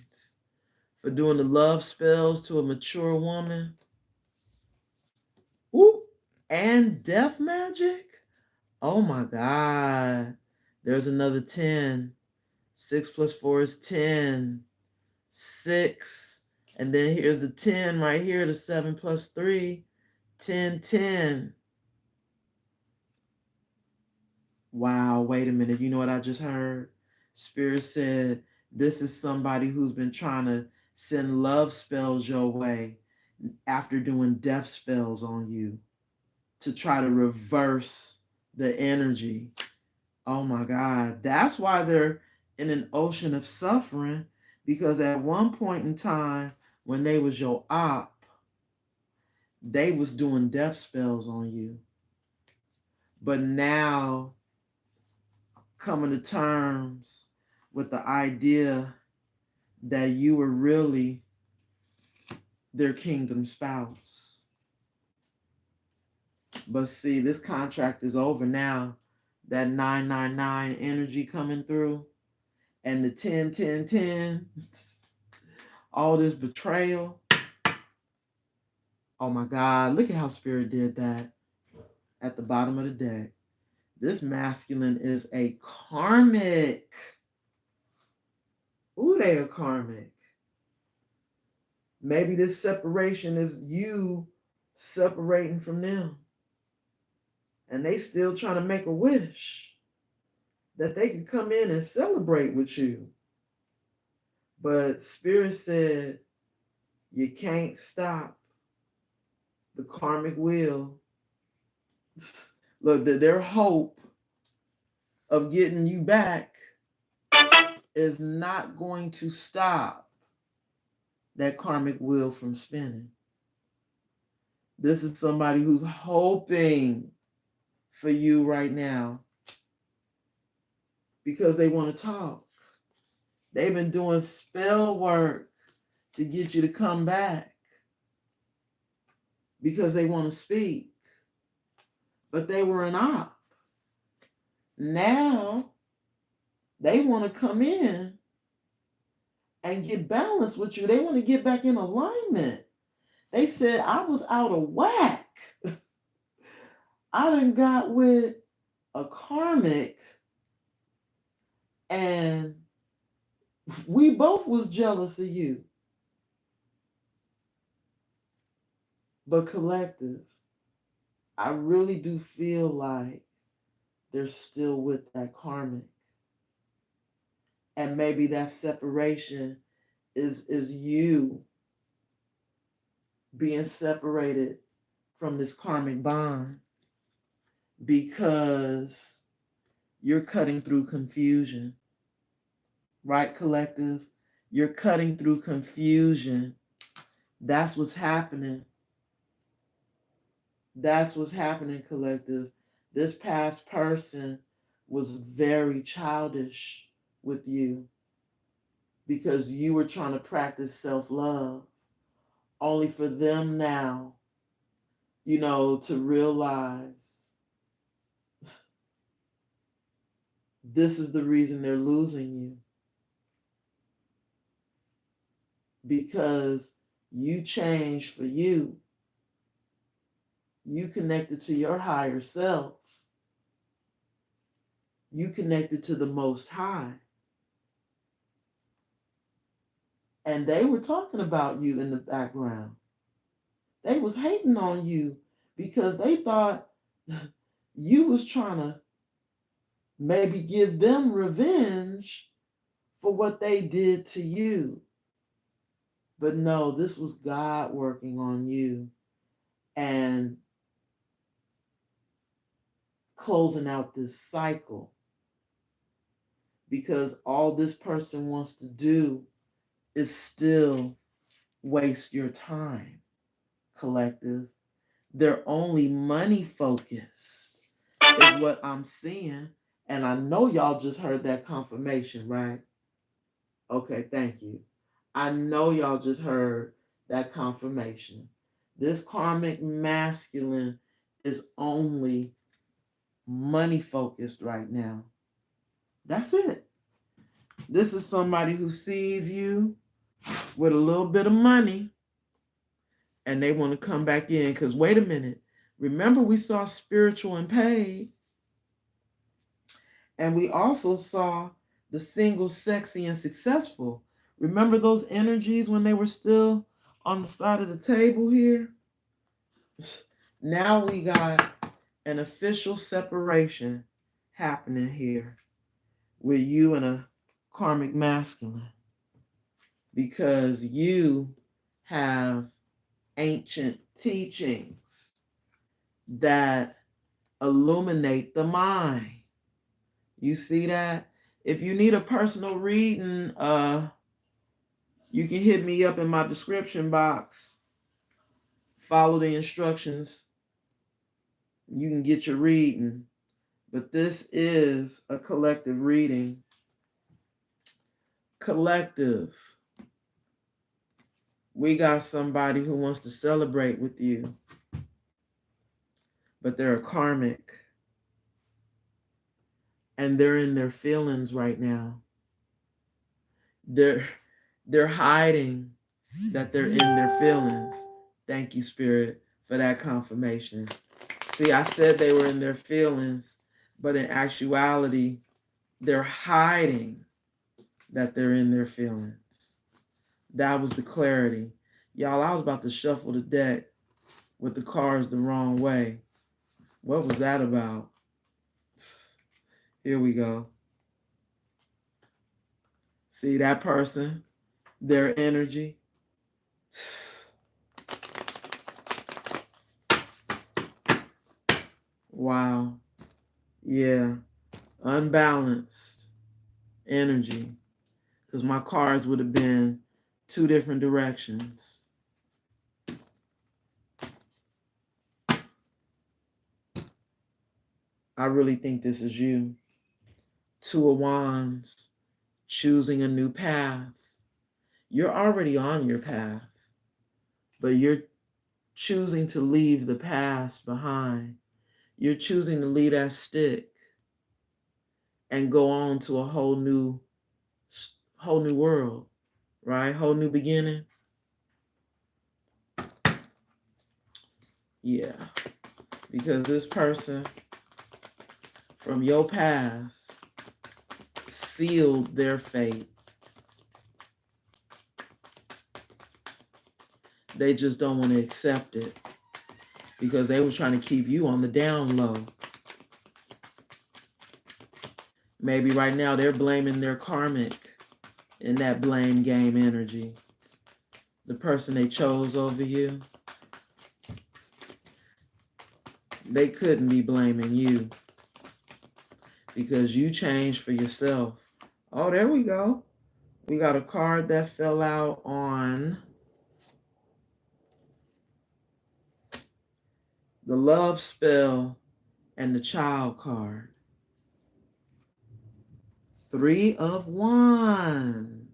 for doing the love spells to a mature woman. Ooh, and death magic? Oh my God. There's another 10. 6 plus 4 is 10. 6. And then here's the 10 right here, the 7 plus 3. 10, 10. Wow, wait a minute. You know what I just heard? Spirit said, this is somebody who's been trying to send love spells your way after doing death spells on you to try to reverse the energy. Oh my God. That's why they're in an ocean of suffering, because at one point in time when they was your op, they was doing death spells on you. But now coming to terms with the idea that you were really their kingdom spouse. But see, this contract is over now. That 999 energy coming through and the 10, 10, 10, all this betrayal. Oh my God, look at how Spirit did that at the bottom of the deck. This masculine is a karmic. Ooh, they are karmic. Maybe this separation is you separating from them. And they still trying to make a wish that they could come in and celebrate with you. But Spirit said, you can't stop the karmic wheel Look, their hope of getting you back is not going to stop that karmic wheel from spinning. This is somebody who's hoping for you right now because they want to talk. They've been doing spell work to get you to come back because they want to speak. But they were an op. Now they want to come in and get balanced with you. They want to get back in alignment. They said I was out of whack. I done got with a karmic and we both was jealous of you. But collective, I really do feel like they're still with that karmic. And maybe that separation is you being separated from this karmic bond because you're cutting through confusion. Right, collective? You're cutting through confusion. That's what's happening. That's what's happening, collective. This past person was very childish with you because you were trying to practice self-love, only for them now, to realize this is the reason they're losing you. Because you changed for you. You connected to your higher self. You connected to the Most High. And they were talking about you in the background. They was hating on you because they thought you was trying to maybe give them revenge for what they did to you. But no, this was God working on you and closing out this cycle. Because all this person wants to do is still waste your time, collective. They're only money focused is what I'm seeing. And I know y'all just heard that confirmation, right? Okay, thank you. I know y'all just heard that confirmation. This karmic masculine is only money focused right now. That's it. This is somebody who sees you with a little bit of money and they want to come back in because wait a minute. Remember we saw spiritual and paid, and we also saw the single, sexy, and successful. Remember those energies when they were still on the side of the table here? Now we got an official separation happening here with you and a karmic masculine because you have ancient teachings that illuminate the mind. You see that? If you need a personal reading, you can hit me up in my description box. Follow the instructions. You can get your reading. But this is a collective reading. Collective. We got somebody who wants to celebrate with you, but they're a karmic. And they're in their feelings right now. They're hiding that they're in their feelings. Thank you, Spirit, for that confirmation. See, I said they were in their feelings, but in actuality, they're hiding that they're in their feelings. That was the clarity. Y'all, I was about to shuffle the deck with the cards the wrong way. What was that about? Here we go. See that person, their energy. Wow. Yeah. Unbalanced energy. Because my cards would have been two different directions. I really think this is you. Two of Wands, choosing a new path. You're already on your path, but you're choosing to leave the past behind. You're choosing to leave that stick and go on to a whole new world, right? Whole new beginning. Yeah, because this person from your past sealed their fate. They just don't want to accept it because they were trying to keep you on the down low. Maybe right now they're blaming their karmic in that blame game energy. The person they chose over you, they couldn't be blaming you because you changed for yourself. Oh, there we go. We got a card that fell out on the love spell and the child card. Three of Wands.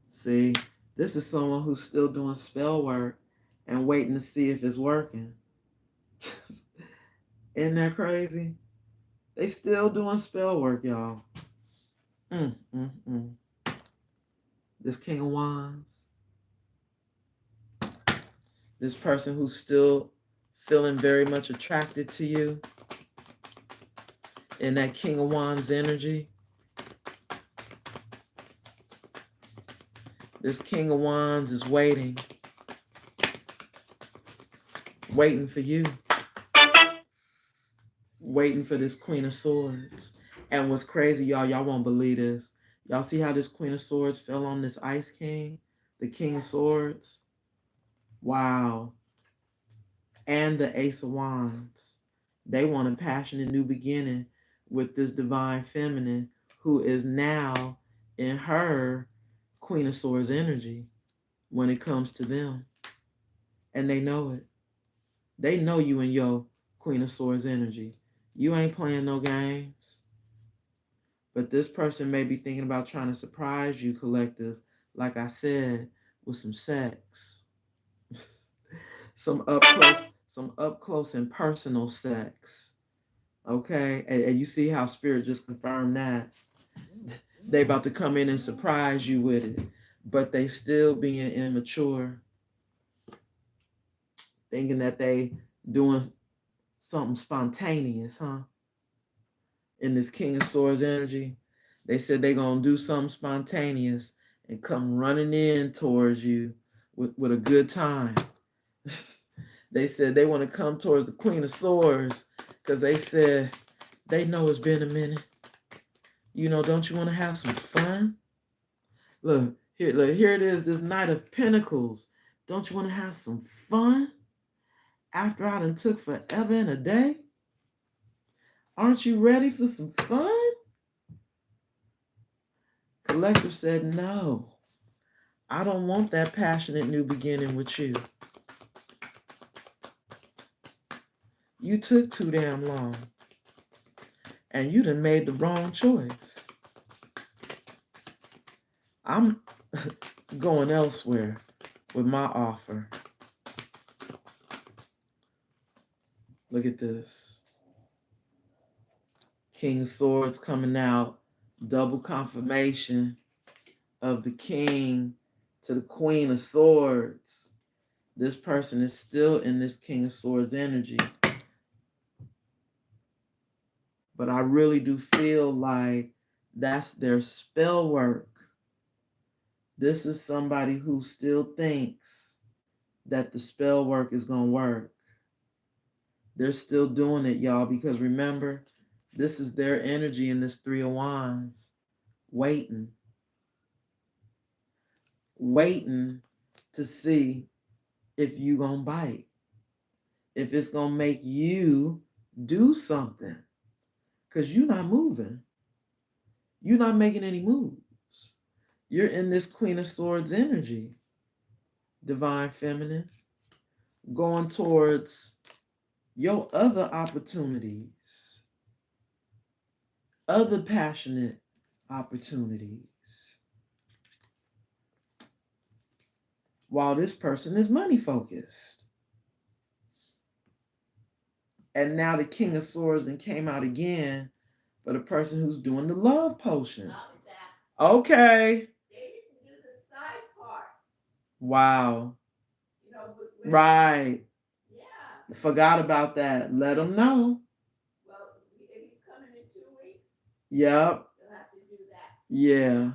See, this is someone who's still doing spell work and waiting to see if it's working. Isn't that crazy? They still doing spell work, y'all. This King of Wands. This person who's still feeling very much attracted to you in that King of Wands energy. This King of Wands is waiting for you. Waiting for this Queen of Swords. And what's crazy, y'all won't believe this. Y'all see how this Queen of Swords fell on this Ice King? The King of Swords? Wow. And the Ace of Wands. They want a passionate new beginning with this divine feminine who is now in her Queen of Swords energy when it comes to them. And they know it. They know you in your Queen of Swords energy. You ain't playing no games. But this person may be thinking about trying to surprise you, collective, like I said, with some sex. some up close and personal sex. Okay? And you see how Spirit just confirmed that. They about to come in and surprise you with it. But they still being immature. Thinking that they doing something spontaneous, huh? In this King of Swords energy, they said they're going to do something spontaneous and come running in towards you with a good time. They said they want to come towards the Queen of Swords because they said they know it's been a minute. You know, don't you want to have some fun? Look, here it is, this Knight of Pentacles. Don't you want to have some fun? After I done took forever and a day? Aren't you ready for some fun? Collective said, no, I don't want that passionate new beginning with you. You took too damn long. And you done made the wrong choice. I'm going elsewhere with my offer. Look at this. King of Swords coming out. Double confirmation of the King to the Queen of Swords. This person is still in this King of Swords energy. But I really do feel like that's their spell work. This is somebody who still thinks that the spell work is going to work. They're still doing it, y'all, because remember, this is their energy in this Three of Wands. Waiting to see if you gonna bite. If it's gonna make you Do something. Because you're not moving. You're not making any moves. You're in this Queen of Swords energy, Divine Feminine, going towards your other opportunities, other passionate opportunities, while this person is money focused. And now the King of Swords then came out again for the person who's doing the love potions. Okay. Wow. Right. Forgot about that. Let them know. Yep. Yeah.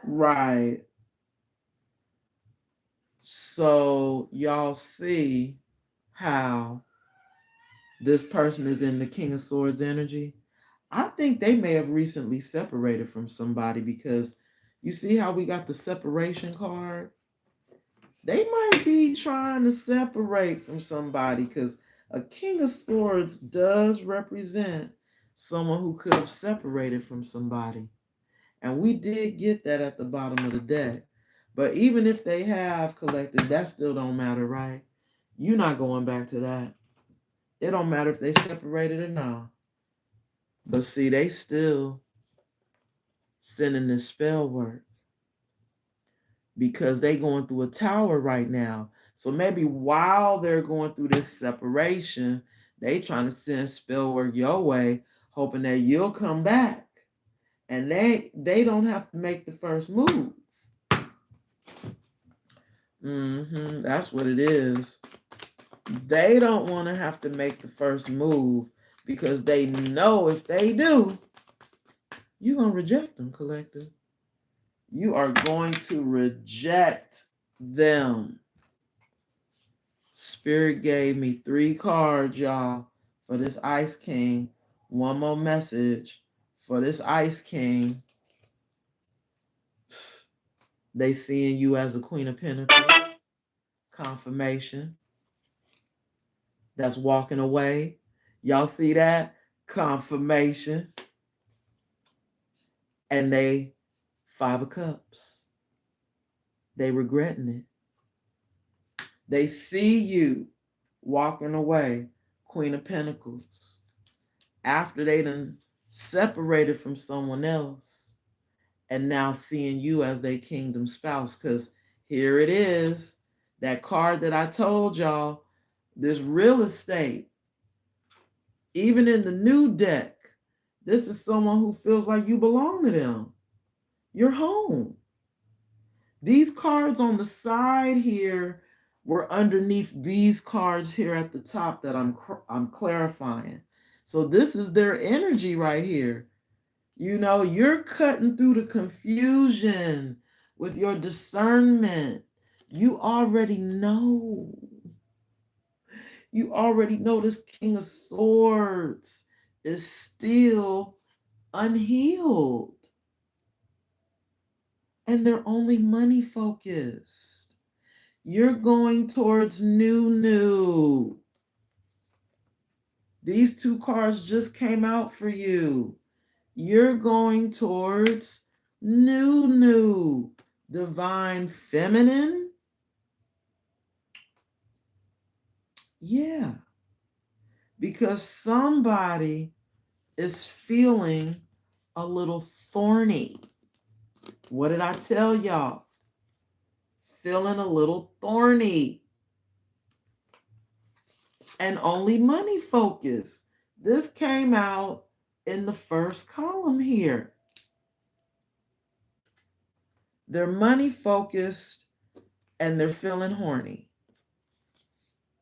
Right. So y'all see how this person is in the King of Swords energy. I think they may have recently separated from somebody because you see how we got the separation card? They might be trying to separate from somebody because a King of Swords does represent someone who could have separated from somebody. And we did get that at the bottom of the deck. But even if they have collected, that still don't matter, right? You're not going back to that. It don't matter if they separated or not. But see, they still sending this spell work because they going through a tower right now. So maybe while they're going through this separation, they trying to send spell work your way, hoping that you'll come back. And they don't have to make the first move. That's what it is. They don't want to have to make the first move because they know if they do, you're going to reject them, collective. You are going to reject them. Spirit gave me 3 cards, y'all, for this Ice King. One more message for this Ice King. They seeing you as a Queen of Pentacles. Confirmation. That's walking away. Y'all see that? Confirmation. And they 5 of Cups. They regretting it. They see you walking away, Queen of Pentacles, after they done separated from someone else and now seeing you as their kingdom spouse. Because here it is, that card that I told y'all, this real estate, even in the new deck, this is someone who feels like you belong to them. You're home. These cards on the side here were underneath these cards here at the top that I'm clarifying. So this is their energy right here. You know, you're cutting through the confusion with your discernment. You already know. You already know this King of Swords is still unhealed. And they're only money focused. You're going towards new. These 2 cards just came out for you. You're going towards new. Divine Feminine. Yeah. Because somebody is feeling a little thorny. What did I tell y'all? Feeling a little thorny. And only money focused. This came out in the first column here. They're money focused and they're feeling horny.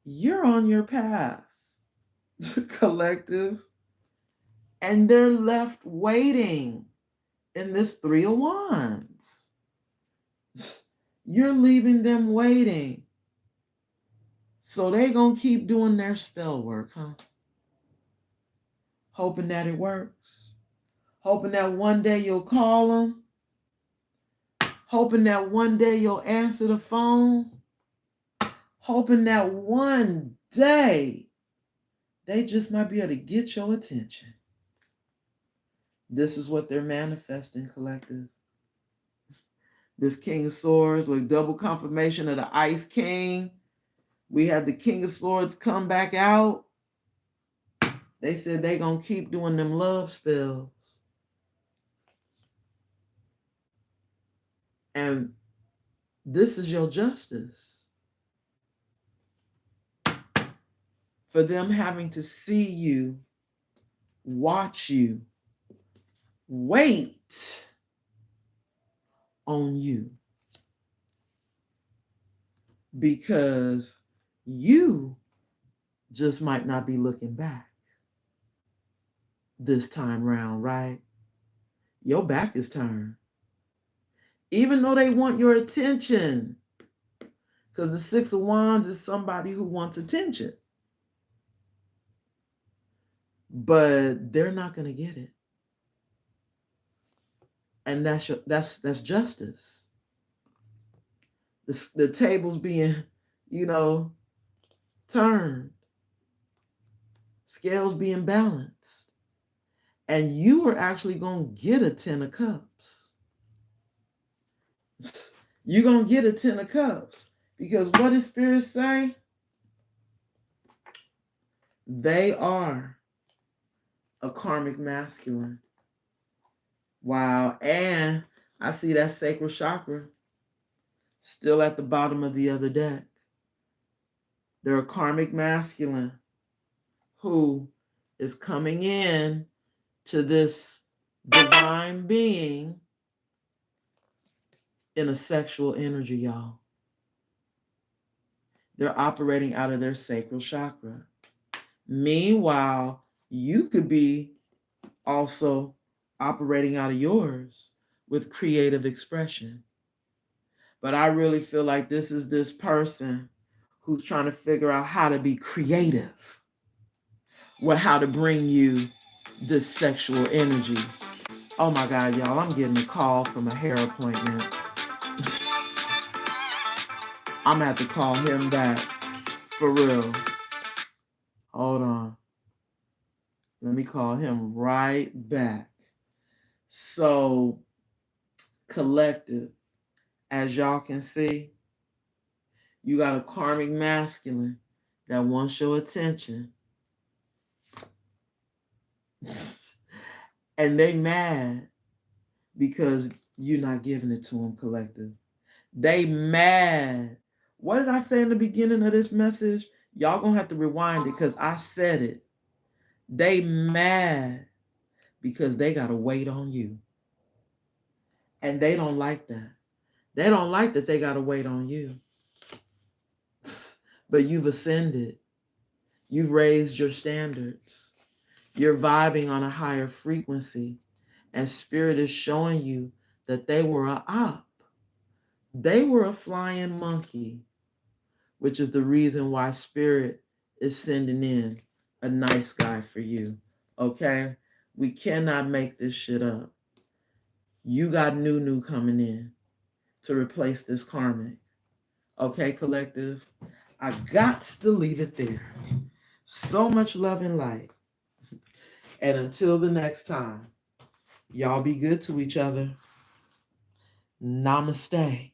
You're on your path, collective. And they're left waiting in this 3 of Wands. You're leaving them waiting. So they're going to keep doing their spell work, huh? Hoping that it works. Hoping that one day you'll call them. Hoping that one day you'll answer the phone. Hoping that one day, they just might be able to get your attention. This is what they're manifesting, collective. This King of Swords with double confirmation of the Ice King. We had the King of Swords come back out. They said they gonna keep doing them love spells. And this is your justice. For them having to see you, watch you, wait on you. Because you just might not be looking back this time round, right? Your back is turned. Even though they want your attention. Because the Six of Wands is somebody who wants attention. But they're not going to get it. And that's justice. The table's being, turned. Scales being balanced. And you are actually going to get a 10 of Cups. You're going to get a 10 of Cups. Because what does Spirit say? They are a karmic masculine. Wow. And I see that sacral chakra still at the bottom of the other deck. They're a karmic masculine who is coming in to this divine being in a sexual energy, y'all. They're operating out of their sacral chakra. Meanwhile, you could be also operating out of yours with creative expression. But I really feel like this is this person who's trying to figure out how to be creative with how to bring you this sexual energy. Oh my God, y'all, I'm getting a call from a hair appointment. I'm gonna have to call him back. For real. Hold on. Let me call him right back. So, collective, as y'all can see, you got a karmic masculine that wants your attention. And they mad because you're not giving it to them, collective. They mad. What did I say in the beginning of this message? Y'all gonna have to rewind it because I said it. They mad because they gotta wait on you. And they don't like that. They don't like that they gotta wait on you. But you've ascended. You've raised your standards. You're vibing on a higher frequency. And Spirit is showing you that they were a op. They were a flying monkey, which is the reason why Spirit is sending in a nice guy for you. Okay? We cannot make this shit up. You got new coming in to replace this karmic. Okay, collective? I got to leave it there. So much love and light. And until the next time, y'all be good to each other. Namaste.